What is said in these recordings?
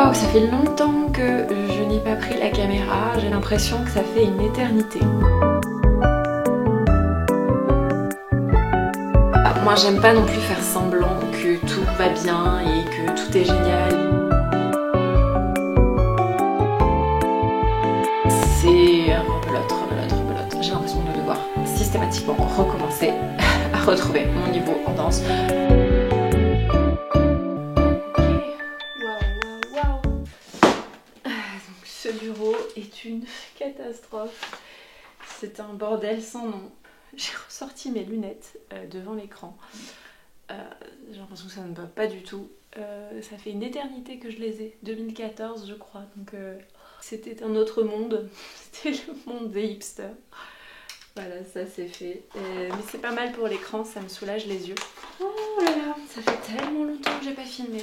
Waouh, ça fait longtemps que je n'ai pas pris la caméra, j'ai l'impression que ça fait une éternité. Moi j'aime pas non plus faire semblant que tout va bien et que tout est génial. C'est rebelote. J'ai l'impression de devoir systématiquement recommencer à retrouver mon niveau en danse. Ce bureau est une catastrophe. C'est un bordel sans nom. J'ai ressorti mes lunettes devant l'écran. J'ai l'impression que ça ne va pas du tout. Ça fait une éternité que je les ai. 2014 je crois. Donc c'était un autre monde. C'était le monde des hipsters. Voilà, ça c'est fait. Mais c'est pas mal pour l'écran, ça me soulage les yeux. Oh là là, ça fait tellement longtemps que j'ai pas filmé.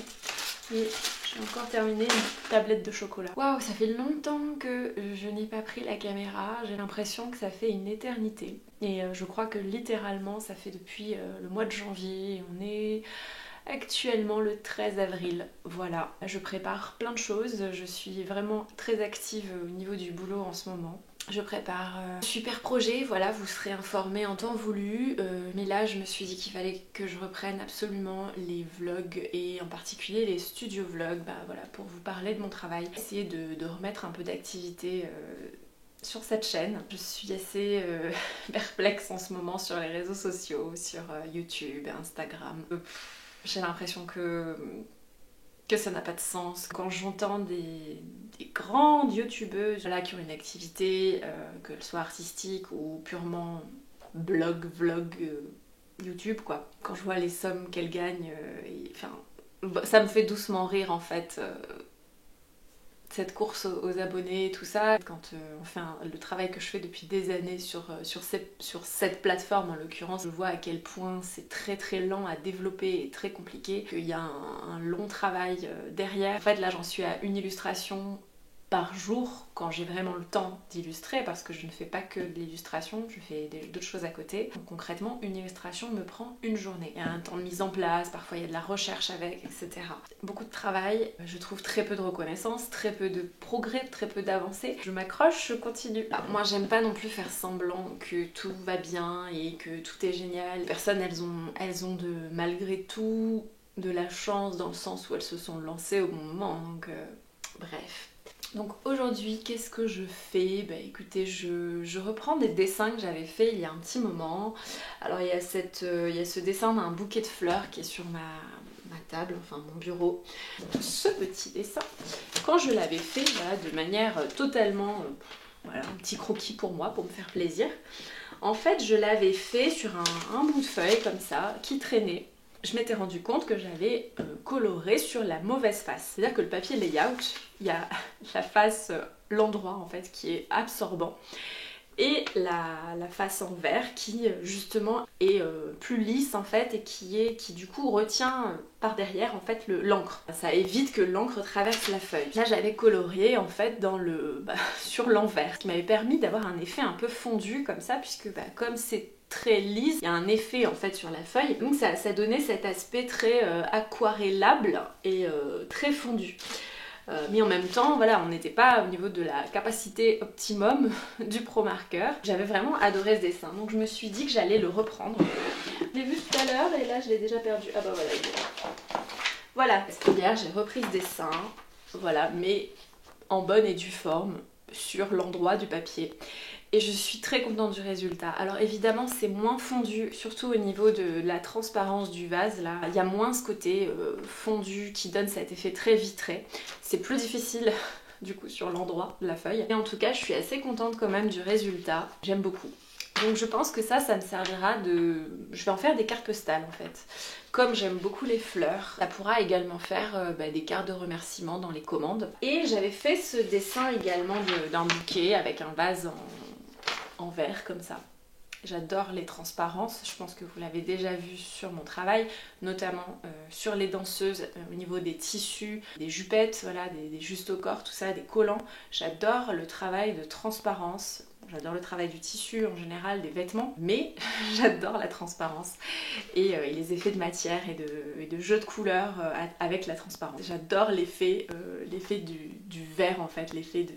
Et j'ai encore terminé une tablette de chocolat. Waouh, ça fait longtemps que je n'ai pas pris la caméra. J'ai l'impression que ça fait une éternité. Et je crois que littéralement ça fait depuis le mois de janvier. On est actuellement le 13 avril. Voilà, je prépare plein de choses. Je suis vraiment très active au niveau du boulot en ce moment. Je prépare un super projet, voilà, vous serez informés en temps voulu, mais là je me suis dit qu'il fallait que je reprenne absolument les vlogs et en particulier les studio vlogs, voilà, pour vous parler de mon travail, essayer de remettre un peu d'activité sur cette chaîne. Je suis assez perplexe en ce moment sur les réseaux sociaux, sur YouTube, Instagram. J'ai l'impression que ça n'a pas de sens. Quand j'entends des grandes youtubeuses là, qui ont une activité, qu'elle soit artistique ou purement vlog, YouTube quoi. Quand je vois les sommes qu'elles gagnent, ça me fait doucement rire en fait. Cette course aux abonnés et tout ça, quand on fait le travail que je fais depuis des années sur cette plateforme en l'occurrence, je vois à quel point c'est très lent à développer et très compliqué, qu'il y a un long travail derrière. En fait là j'en suis à une illustration par jour quand j'ai vraiment le temps d'illustrer, parce que je ne fais pas que de l'illustration, je fais d'autres choses à côté. Donc concrètement, une illustration me prend une journée. Il y a un temps de mise en place, parfois il y a de la recherche avec, etc. Beaucoup de travail, je trouve très peu de reconnaissance, très peu de progrès, très peu d'avancées. Je m'accroche, je continue. Moi j'aime pas non plus faire semblant que tout va bien et que tout est génial. Les personnes elles ont malgré tout de la chance dans le sens où elles se sont lancées au bon moment, donc bref. Donc aujourd'hui, qu'est-ce que je fais? Écoutez, je reprends des dessins que j'avais fait il y a un petit moment. Alors il y a ce dessin d'un bouquet de fleurs qui est sur ma table, enfin mon bureau. Ce petit dessin, quand je l'avais fait, voilà, de manière totalement, voilà, un petit croquis pour moi, pour me faire plaisir. En fait, je l'avais fait sur un bout de feuille comme ça, qui traînait. Je m'étais rendu compte que j'avais coloré sur la mauvaise face. C'est-à-dire que le papier layout, il y a la face, l'endroit en fait qui est absorbant, et la face en vert qui justement est plus lisse en fait, et qui du coup retient par derrière en fait l'encre. Ça évite que l'encre traverse la feuille. Là j'avais coloré en fait sur l'envers, ce qui m'avait permis d'avoir un effet un peu fondu comme ça, puisque comme c'est très lisse, il y a un effet en fait sur la feuille, donc ça donnait cet aspect très aquarellable et très fondu. Mais en même temps, voilà, on n'était pas au niveau de la capacité optimum du Pro Marker. J'avais vraiment adoré ce dessin, donc je me suis dit que j'allais le reprendre. Je l'ai vu tout à l'heure et là je l'ai déjà perdu. Ah bah voilà, il est là. Voilà, hier j'ai repris ce dessin, voilà, mais en bonne et due forme, sur l'endroit du papier. Et je suis très contente du résultat. Alors évidemment c'est moins fondu, surtout au niveau de la transparence du vase là. Il y a moins ce côté fondu qui donne cet effet très vitré. C'est plus difficile du coup sur l'endroit de la feuille. Et en tout cas je suis assez contente quand même du résultat. J'aime beaucoup. Donc je pense que ça me servira de... Je vais en faire des cartes postales en fait. Comme j'aime beaucoup les fleurs, ça pourra également faire des cartes de remerciement dans les commandes. Et j'avais fait ce dessin également d'un bouquet avec un vase en verre comme ça. J'adore les transparences, je pense que vous l'avez déjà vu sur mon travail, notamment sur les danseuses, au niveau des tissus, des jupettes, voilà, des justes au corps, tout ça, des collants. J'adore le travail de transparence. J'adore le travail du tissu en général, des vêtements, mais j'adore la transparence et les effets de matière et de jeu de couleurs avec la transparence. J'adore l'effet du verre en fait, l'effet de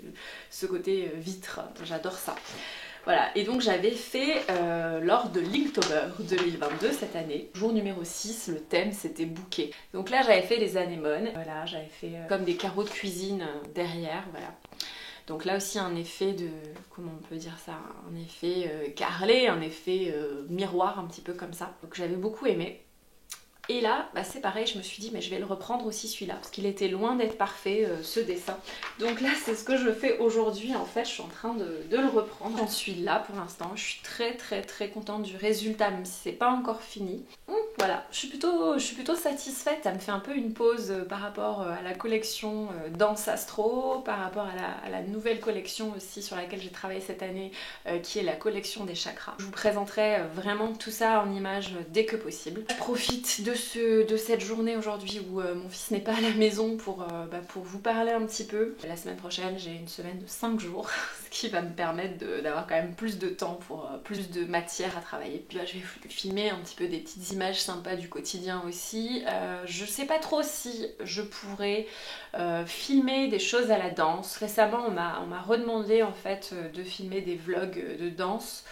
ce côté vitre, j'adore ça. Voilà, et donc j'avais fait lors de Linktober 2022 cette année, jour numéro 6, le thème c'était bouquet. Donc là j'avais fait les anémones, voilà, j'avais fait comme des carreaux de cuisine derrière, voilà. Donc là aussi un effet de, comment on peut dire ça, un effet carrelé, un effet miroir un petit peu comme ça. Donc j'avais beaucoup aimé. Et là, bah c'est pareil, je me suis dit mais je vais le reprendre aussi celui-là parce qu'il était loin d'être parfait ce dessin. Donc là c'est ce que je fais aujourd'hui en fait, je suis en train de le reprendre. J'en suis là pour l'instant, je suis très contente du résultat même si c'est pas encore fini. Voilà, je suis plutôt satisfaite, ça me fait un peu une pause par rapport à la collection Danse Astro, par rapport à la nouvelle collection aussi sur laquelle j'ai travaillé cette année qui est la collection des chakras. Je vous présenterai vraiment tout ça en images dès que possible. Je profite de cette journée aujourd'hui où mon fils n'est pas à la maison pour vous parler un petit peu. La semaine prochaine j'ai une semaine de 5 jours, ce qui va me permettre d'avoir quand même plus de temps pour plus de matière à travailler. Puis là je vais filmer un petit peu des petites images sympas du quotidien aussi. Je sais pas trop si je pourrais filmer des choses à la danse. Récemment on m'a redemandé en fait de filmer des vlogs de danse.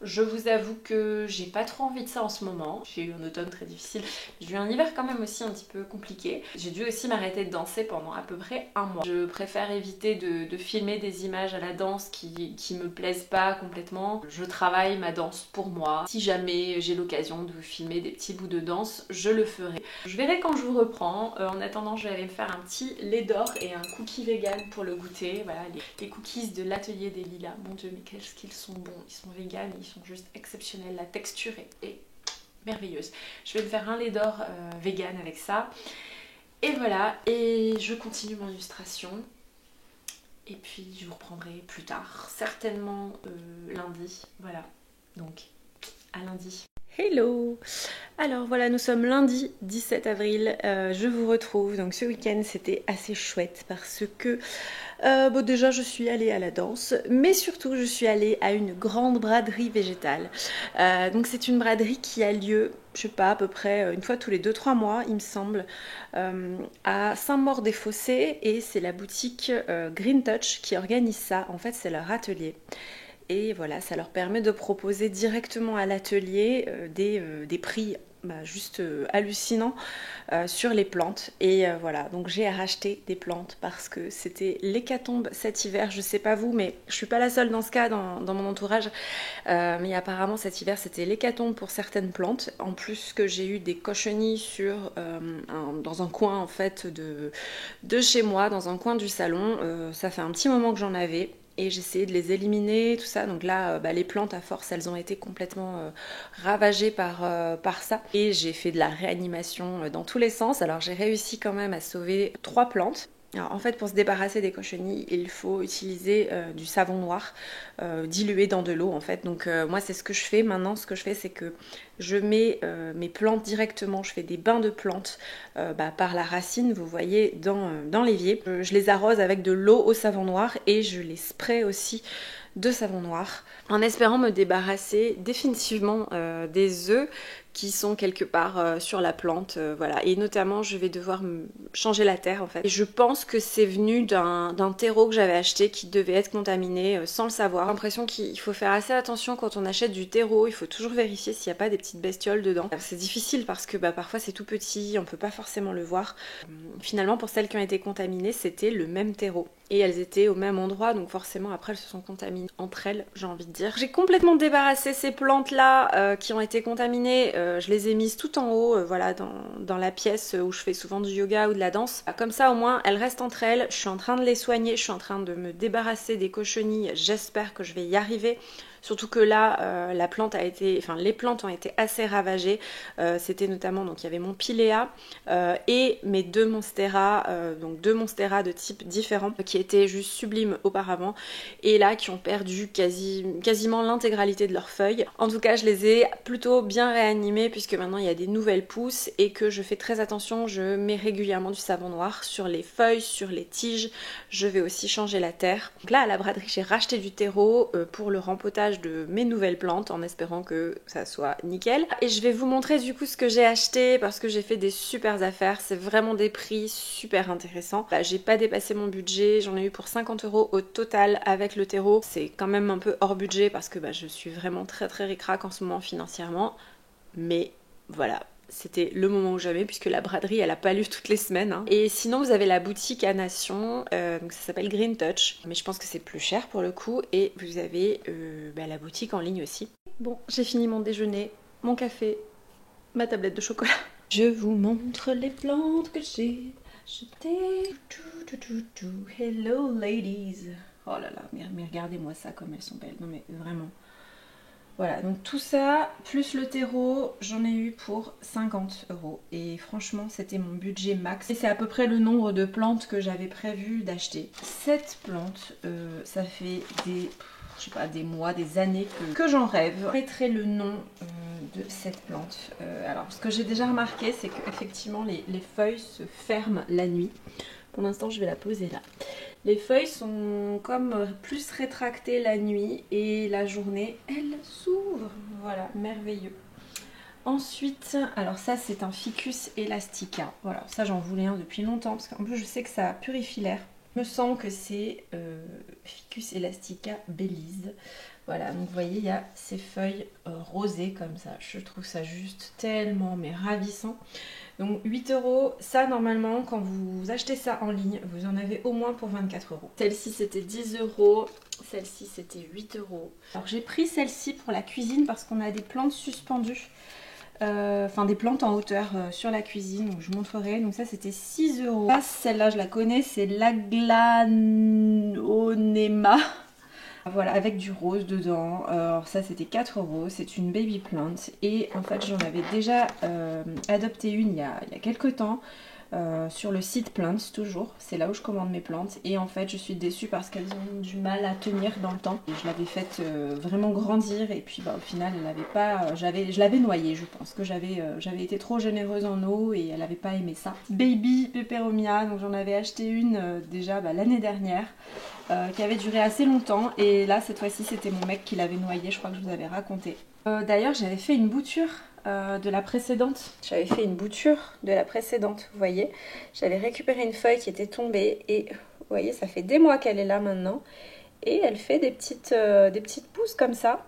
Je vous avoue que j'ai pas trop envie de ça en ce moment. J'ai eu un automne très difficile. J'ai eu un hiver quand même aussi un petit peu compliqué. J'ai dû aussi m'arrêter de danser pendant à peu près un mois. Je préfère éviter de filmer des images à la danse qui me plaisent pas complètement. Je travaille ma danse pour moi. Si jamais j'ai l'occasion de filmer des petits bouts de danse, je le ferai. Je verrai quand je vous reprends. En attendant, je vais aller me faire un petit lait d'or et un cookie vegan pour le goûter. Voilà, les cookies de l'atelier des lilas. Mon dieu, mais qu'est-ce qu'ils sont bons. Ils sont vegan, ils sont juste exceptionnels, la texture est merveilleuse. Je vais me faire un lait d'or vegan avec ça. Et voilà, et je continue mon illustration. Et puis je vous reprendrai plus tard, certainement lundi. Voilà, donc à lundi. Hello! Alors voilà, nous sommes lundi 17 avril, je vous retrouve. Donc ce week-end c'était assez chouette parce que bon, déjà je suis allée à la danse, mais surtout je suis allée à une grande braderie végétale. Donc c'est une braderie qui a lieu, je sais pas, à peu près une fois tous les 2-3 mois il me semble, à Saint-Maur-des-Fossés, et c'est la boutique Green Touch qui organise ça. En fait c'est leur atelier. Et voilà, ça leur permet de proposer directement à l'atelier des prix juste hallucinants sur les plantes. Et voilà, donc j'ai racheté des plantes parce que c'était l'hécatombe cet hiver. Je sais pas vous, mais je suis pas la seule dans ce cas dans mon entourage. Mais apparemment cet hiver c'était l'hécatombe pour certaines plantes. En plus que j'ai eu des cochenilles dans un coin en fait de chez moi, dans un coin du salon. Ça fait un petit moment que j'en avais. Et j'ai essayé de les éliminer, tout ça. Donc là, les plantes, à force, elles ont été complètement ravagées par ça. Et j'ai fait de la réanimation dans tous les sens. Alors j'ai réussi quand même à sauver 3 plantes. Alors, en fait, pour se débarrasser des cochenilles, il faut utiliser du savon noir dilué dans de l'eau en fait. Donc moi c'est ce que je fais maintenant. Ce que je fais c'est que je mets mes plantes directement, je fais des bains de plantes par la racine, vous voyez, dans l'évier. Je les arrose avec de l'eau au savon noir et je les spraye aussi de savon noir en espérant me débarrasser définitivement des œufs qui sont quelque part sur la plante, voilà. Et notamment je vais devoir changer la terre en fait. Et je pense que c'est venu d'un terreau que j'avais acheté qui devait être contaminé sans le savoir. J'ai l'impression qu'il faut faire assez attention quand on achète du terreau, il faut toujours vérifier s'il n'y a pas des petites bestioles dedans. C'est difficile parce que parfois c'est tout petit, on peut pas forcément le voir. Finalement pour celles qui ont été contaminées, c'était le même terreau. Et elles étaient au même endroit, donc forcément après elles se sont contaminées entre elles, j'ai envie de dire. J'ai complètement débarrassé ces plantes là qui ont été contaminées. Je les ai mises tout en haut, voilà, dans la pièce où je fais souvent du yoga ou de la danse. Comme ça au moins elles restent entre elles, je suis en train de les soigner, je suis en train de me débarrasser des cochenilles, j'espère que je vais y arriver. Surtout que là, la plante a été, enfin les plantes ont été assez ravagées. C'était notamment, donc il y avait mon Pilea et mes deux Monstera, donc deux Monstera de types différents qui étaient juste sublimes auparavant et là qui ont perdu quasiment l'intégralité de leurs feuilles. En tout cas, je les ai plutôt bien réanimées puisque maintenant il y a des nouvelles pousses et que je fais très attention. Je mets régulièrement du savon noir sur les feuilles, sur les tiges. Je vais aussi changer la terre. Donc là, à la braderie, j'ai racheté du terreau pour le rempotage de mes nouvelles plantes en espérant que ça soit nickel. Et je vais vous montrer du coup ce que j'ai acheté parce que j'ai fait des super affaires. C'est vraiment des prix super intéressants. Bah, j'ai pas dépassé mon budget. J'en ai eu pour 50 € au total avec le terreau. C'est quand même un peu hors budget parce que bah, je suis vraiment très ric-rac en ce moment financièrement. Mais voilà. C'était le moment ou jamais puisque la braderie elle a pas lieu toutes les semaines hein. Et sinon vous avez la boutique à Nation, donc ça s'appelle Green Touch, mais je pense que c'est plus cher pour le coup. Et vous avez la boutique en ligne aussi. Bon, j'ai fini mon déjeuner, mon café, ma tablette de chocolat. Je vous montre les plantes que j'ai achetées. Hello ladies. Oh là là, mais regardez-moi ça comme elles sont belles, non mais vraiment. Voilà, donc tout ça, plus le terreau, j'en ai eu pour 50 €. Et franchement, c'était mon budget max. Et c'est à peu près le nombre de plantes que j'avais prévu d'acheter. Cette plante, ça fait des, je sais pas, des mois, des années que j'en rêve. Je mettrai le nom de cette plante. Alors, ce que j'ai déjà remarqué, c'est qu'effectivement, les feuilles se ferment la nuit. Pour l'instant, je vais la poser là. Les feuilles sont comme plus rétractées la nuit et la journée, elles s'ouvrent. Voilà, merveilleux. Ensuite, alors ça c'est un Ficus elastica. Voilà, ça j'en voulais un depuis longtemps parce qu'en plus je sais que ça purifie l'air. Il me semble que c'est Ficus elastica Belize. Voilà, donc vous voyez, il y a ces feuilles rosées comme ça. Je trouve ça juste tellement mais ravissant. Donc 8 €, ça normalement quand vous achetez ça en ligne, vous en avez au moins pour 24 €. Celle-ci c'était 10 €, celle-ci c'était 8 €. Alors j'ai pris celle-ci pour la cuisine parce qu'on a des plantes suspendues, enfin des plantes en hauteur sur la cuisine, donc je vous montrerai. Donc ça c'était 6 €. Celle-là je la connais, c'est l'Aglaonema. Voilà, avec du rose dedans. Alors ça c'était 4 €, c'est une baby plant. Et en fait j'en avais déjà adopté une il y a quelques temps sur le site Plants toujours. C'est là où je commande mes plantes. Et en fait je suis déçue parce qu'elles ont du mal à tenir dans le temps. Et je l'avais faite vraiment grandir et puis bah, au final elle n'avait pas... je l'avais noyée, je pense que j'avais été trop généreuse en eau et elle n'avait pas aimé ça. Baby Peperomia, donc j'en avais acheté une déjà bah, l'année dernière. Qui avait duré assez longtemps et là cette fois-ci c'était mon mec qui l'avait noyé, je crois que je vous avais raconté. D'ailleurs j'avais fait une bouture de la précédente, vous voyez. J'avais récupéré une feuille qui était tombée et vous voyez ça fait des mois qu'elle est là maintenant et elle fait des petites pousses comme ça.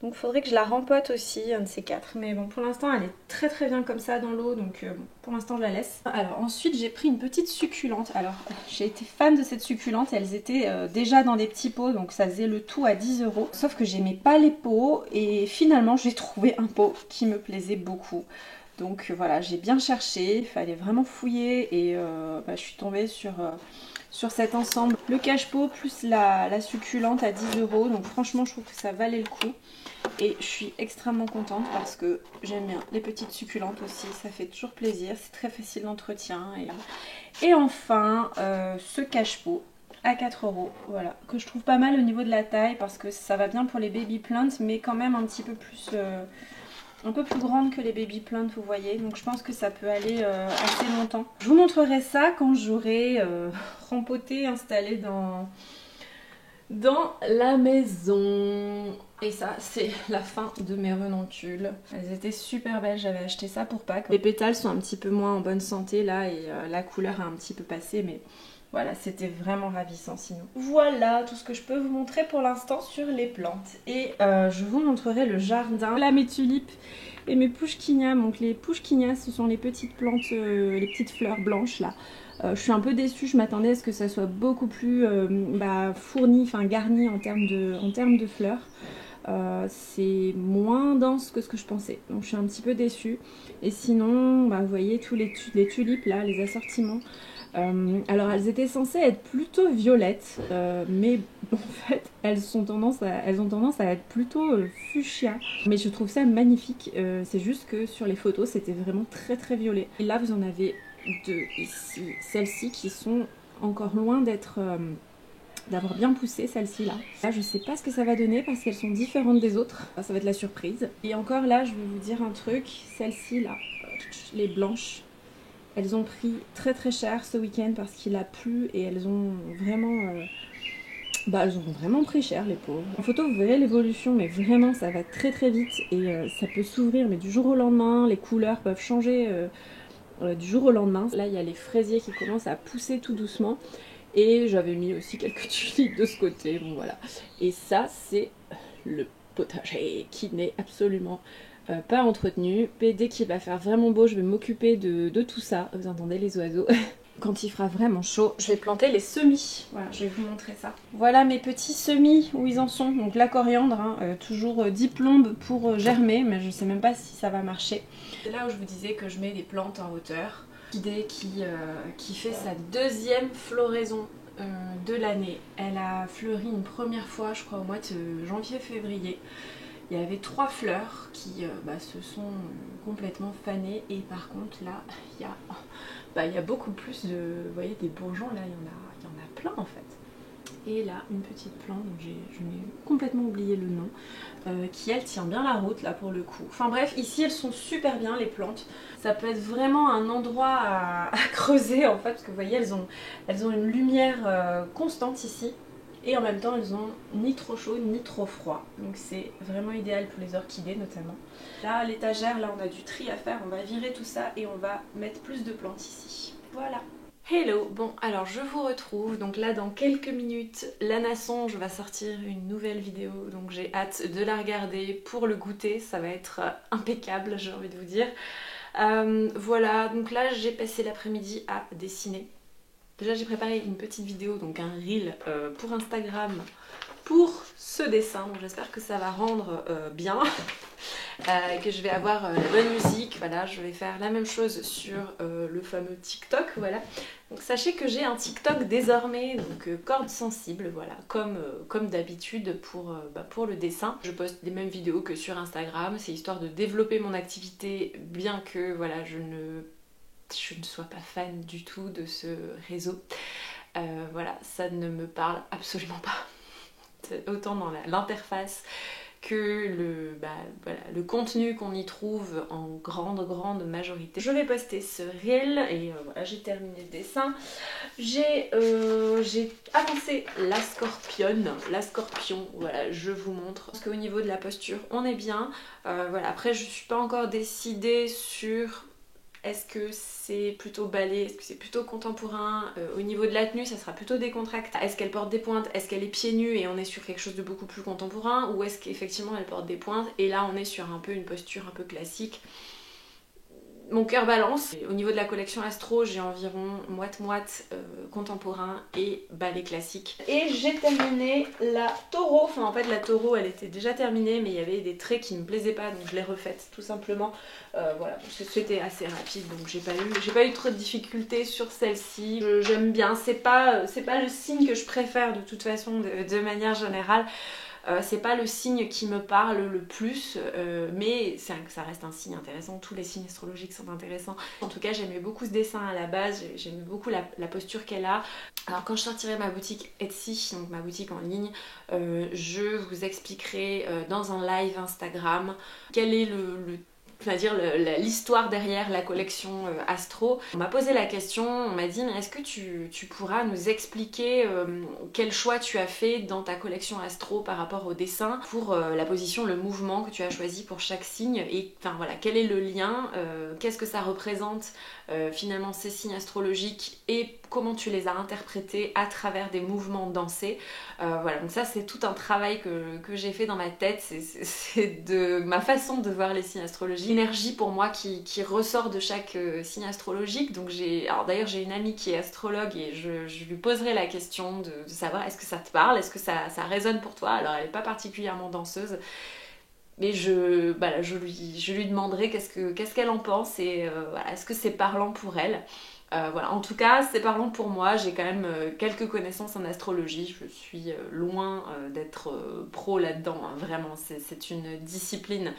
Donc il faudrait que je la rempote aussi, un de ces quatre. Mais bon, pour l'instant, elle est très bien comme ça dans l'eau. Donc bon, pour l'instant, je la laisse. Alors ensuite, j'ai pris une petite succulente. Alors, j'ai été fan de cette succulente. Elles étaient déjà dans des petits pots. Donc ça faisait le tout à 10 €. Sauf que j'aimais pas les pots. Et finalement, j'ai trouvé un pot qui me plaisait beaucoup. Donc voilà, j'ai bien cherché. Il fallait vraiment fouiller. Et je suis tombée sur cet ensemble. Le cache-pot plus la succulente à 10 €. Donc franchement, je trouve que ça valait le coup. Et je suis extrêmement contente parce que j'aime bien les petites succulentes aussi, ça fait toujours plaisir, c'est très facile d'entretien. Et enfin, ce cache-pot à 4 €, voilà, que je trouve pas mal au niveau de la taille parce que ça va bien pour les baby plants, mais quand même un petit peu plus, un peu plus grande que les baby plants, vous voyez. Donc je pense que ça peut aller assez longtemps. Je vous montrerai ça quand j'aurai rempoté, installé dans la maison. Et ça c'est la fin de mes renoncules. Elles étaient super belles, j'avais acheté ça pour Pâques. Les pétales sont un petit peu moins en bonne santé là et la couleur a un petit peu passé, mais voilà, c'était vraiment ravissant sinon. Voilà tout ce que je peux vous montrer pour l'instant sur les plantes. Et je vous montrerai le jardin. Là mes tulipes et mes pushkinia. Donc les pushkinia ce sont les petites plantes, les petites fleurs blanches là. Je suis un peu déçue, je m'attendais à ce que ça soit beaucoup plus fourni, enfin garni en termes de fleurs. C'est moins dense que ce que je pensais, donc je suis un petit peu déçue. Et sinon, vous voyez tous les tulipes là, les assortiments. Alors elles étaient censées être plutôt violettes, mais en fait elles ont tendance à être plutôt fuchsia. Mais je trouve ça magnifique, c'est juste que sur les photos c'était vraiment très très violet. Et là vous en avez deux ici, celles-ci qui sont encore loin d'avoir bien poussé, celle-ci là. Je sais pas ce que ça va donner parce qu'elles sont différentes des autres. Ça va être la surprise. Et encore là, je vais vous dire un truc. Celle-ci là, les blanches, elles ont pris très très cher ce week-end parce qu'il a plu et elles ont vraiment... elles ont vraiment pris cher les pauvres. En photo vous verrez l'évolution, mais vraiment ça va très très vite et ça peut s'ouvrir mais du jour au lendemain. Les couleurs peuvent changer du jour au lendemain. Là il y a les fraisiers qui commencent à pousser tout doucement. Et j'avais mis aussi quelques tulipes de ce côté, bon voilà. Et ça, c'est le potager qui n'est absolument pas entretenu. Et dès qu'il va faire vraiment beau, je vais m'occuper de tout ça. Vous entendez les oiseaux. Quand il fera vraiment chaud, je vais planter les semis. Voilà, je vais vous montrer ça. Voilà mes petits semis, où ils en sont. Donc la coriandre, hein, toujours 10 plombes pour germer, mais je sais même pas si ça va marcher. C'est là où je vous disais que je mets des plantes en hauteur. Idée qui fait sa deuxième floraison de l'année. Elle a fleuri une première fois, je crois, au mois de janvier-février. Il y avait 3 fleurs qui se sont complètement fanées et par contre là, il y a beaucoup plus de... Vous voyez, des bourgeons, là, il y en a plein en fait. Et là, une petite plante, dont je n'ai complètement oublié le nom, qui elle tient bien la route là pour le coup. Enfin bref, ici elles sont super bien les plantes. Ça peut être vraiment un endroit à creuser en fait, parce que vous voyez, elles ont une lumière constante ici. Et en même temps, elles ont ni trop chaud ni trop froid. Donc c'est vraiment idéal pour les orchidées notamment. Là, à l'étagère, là on a du tri à faire. On va virer tout ça et on va mettre plus de plantes ici. Voilà. Hello, bon alors je vous retrouve, donc là dans quelques minutes Lana Songe va sortir une nouvelle vidéo, donc j'ai hâte de la regarder pour le goûter, ça va être impeccable j'ai envie de vous dire. Voilà, donc là j'ai passé l'après-midi à dessiner. Déjà j'ai préparé une petite vidéo, donc un reel pour Instagram pour ce dessin, donc j'espère que ça va rendre bien. Que je vais avoir la bonne musique, voilà, je vais faire la même chose sur le fameux TikTok, voilà. Donc sachez que j'ai un TikTok désormais, donc corde sensible, voilà, comme d'habitude pour le dessin. Je poste les mêmes vidéos que sur Instagram, c'est histoire de développer mon activité, bien que voilà, je ne sois pas fan du tout de ce réseau. Voilà, ça ne me parle absolument pas. Autant dans l'interface que le contenu qu'on y trouve en grande majorité. Je vais poster ce reel et voilà, j'ai terminé le dessin. J'ai avancé la scorpion, voilà, je vous montre. Parce qu'au niveau de la posture, on est bien. Voilà, après, je suis pas encore décidée sur... Est-ce que c'est plutôt ballet? Est-ce que c'est plutôt contemporain? Au niveau de la tenue, ça sera plutôt décontracté. Est-ce qu'elle porte des pointes? Est-ce qu'elle est pieds nus et on est sur quelque chose de beaucoup plus contemporain? Ou est-ce qu'effectivement elle porte des pointes et là on est sur un peu une posture un peu classique? Mon cœur balance. Au niveau de la collection Astro, j'ai environ moite-moite contemporain et ballet classique. Et j'ai terminé la taureau. Enfin en fait la taureau elle était déjà terminée mais il y avait des traits qui me plaisaient pas donc je l'ai refaite tout simplement. Voilà, c'était assez rapide donc j'ai pas eu trop de difficultés sur celle-ci. J'aime bien, c'est pas le signe que je préfère de toute façon de manière générale. C'est pas le signe qui me parle le plus, mais ça reste un signe intéressant. Tous les signes astrologiques sont intéressants. En tout cas, j'aimais beaucoup ce dessin à la base, j'aimais beaucoup la posture qu'elle a. Alors quand je sortirai ma boutique Etsy, donc ma boutique en ligne, je vous expliquerai dans un live Instagram quel est l'histoire derrière la collection Astro. On m'a posé la question, on m'a dit mais est-ce que tu pourras nous expliquer quel choix tu as fait dans ta collection Astro par rapport au dessin pour la position, le mouvement que tu as choisi pour chaque signe et enfin voilà, quel est le lien, qu'est-ce que ça représente finalement ces signes astrologiques et comment tu les as interprétés à travers des mouvements dansés. Voilà, donc ça c'est tout un travail que j'ai fait dans ma tête, c'est de ma façon de voir les signes astrologiques, l'énergie pour moi qui ressort de chaque signe astrologique. Donc alors d'ailleurs j'ai une amie qui est astrologue et je lui poserai la question de savoir est-ce que ça te parle, est-ce que ça résonne pour toi. Alors elle n'est pas particulièrement danseuse, mais je lui demanderai qu'est-ce qu'elle en pense et voilà, est-ce que c'est parlant pour elle. Voilà, en tout cas, c'est parlant pour moi, j'ai quand même quelques connaissances en astrologie, je suis loin d'être pro là-dedans, hein, vraiment, c'est une discipline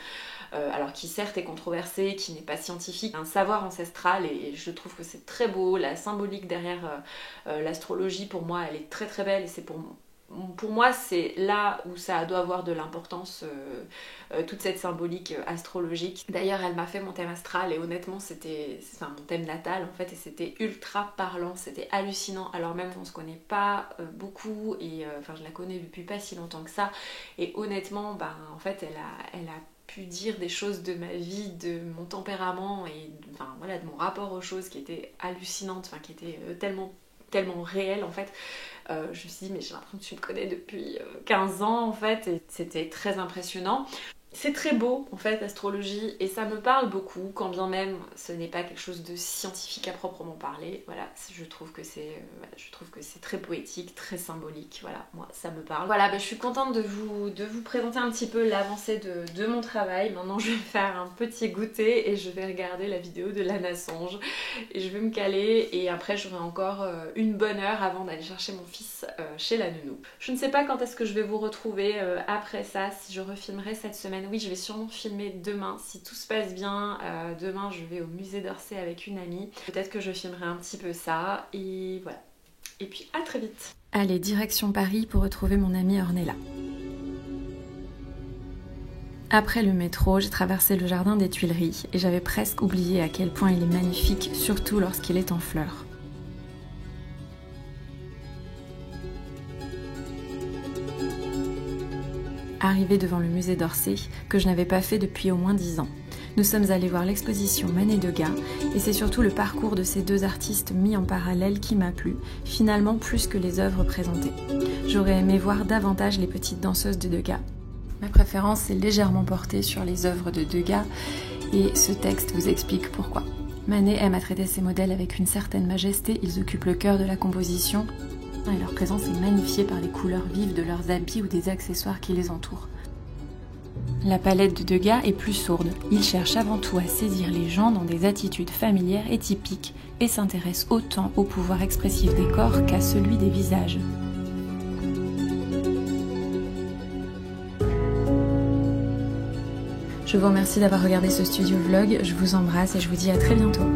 alors qui certes est controversée, qui n'est pas scientifique, un savoir ancestral et je trouve que c'est très beau, la symbolique derrière l'astrologie pour moi elle est très très belle et c'est pour moi, c'est là où ça doit avoir de l'importance, toute cette symbolique astrologique. D'ailleurs, elle m'a fait mon thème astral et honnêtement, c'était mon thème natal en fait, et c'était ultra parlant, c'était hallucinant. Alors même qu'on se connaît pas beaucoup, et enfin je la connais depuis pas si longtemps que ça, et honnêtement, ben en fait, elle a pu dire des choses de ma vie, de mon tempérament et enfin voilà, de mon rapport aux choses qui étaient hallucinantes, enfin qui étaient tellement réelles en fait. Je me suis dit mais j'ai l'impression que tu me connais depuis 15 ans en fait et c'était très impressionnant. C'est très beau en fait l'astrologie et ça me parle beaucoup quand bien même ce n'est pas quelque chose de scientifique à proprement parler. Voilà, je trouve que c'est très poétique, très symbolique. Voilà, moi ça me parle. Voilà, je suis contente de vous présenter un petit peu l'avancée de mon travail. Maintenant je vais faire un petit goûter et je vais regarder la vidéo de Lana Songe et je vais me caler et après j'aurai encore une bonne heure avant d'aller chercher mon fils chez la nounou. Je ne sais pas quand est-ce que je vais vous retrouver après ça, si je refilmerai cette semaine. Oui, je vais sûrement filmer demain, si tout se passe bien. Demain, je vais au musée d'Orsay avec une amie. Peut-être que je filmerai un petit peu ça, et voilà. Et puis, à très vite. Allez, direction Paris pour retrouver mon amie Ornella. Après le métro, j'ai traversé le jardin des Tuileries, et j'avais presque oublié à quel point il est magnifique, surtout lorsqu'il est en fleurs. Arrivée devant le musée d'Orsay, que je n'avais pas fait depuis au moins 10 ans. Nous sommes allés voir l'exposition Manet-Degas, et c'est surtout le parcours de ces deux artistes mis en parallèle qui m'a plu, finalement plus que les œuvres présentées. J'aurais aimé voir davantage les petites danseuses de Degas. Ma préférence est légèrement portée sur les œuvres de Degas, et ce texte vous explique pourquoi. Manet aime à traiter ses modèles avec une certaine majesté, ils occupent le cœur de la composition, et leur présence est magnifiée par les couleurs vives de leurs habits ou des accessoires qui les entourent. La palette de Degas est plus sourde. Il cherche avant tout à saisir les gens dans des attitudes familières et typiques et s'intéresse autant au pouvoir expressif des corps qu'à celui des visages. Je vous remercie d'avoir regardé ce studio vlog, je vous embrasse et je vous dis à très bientôt.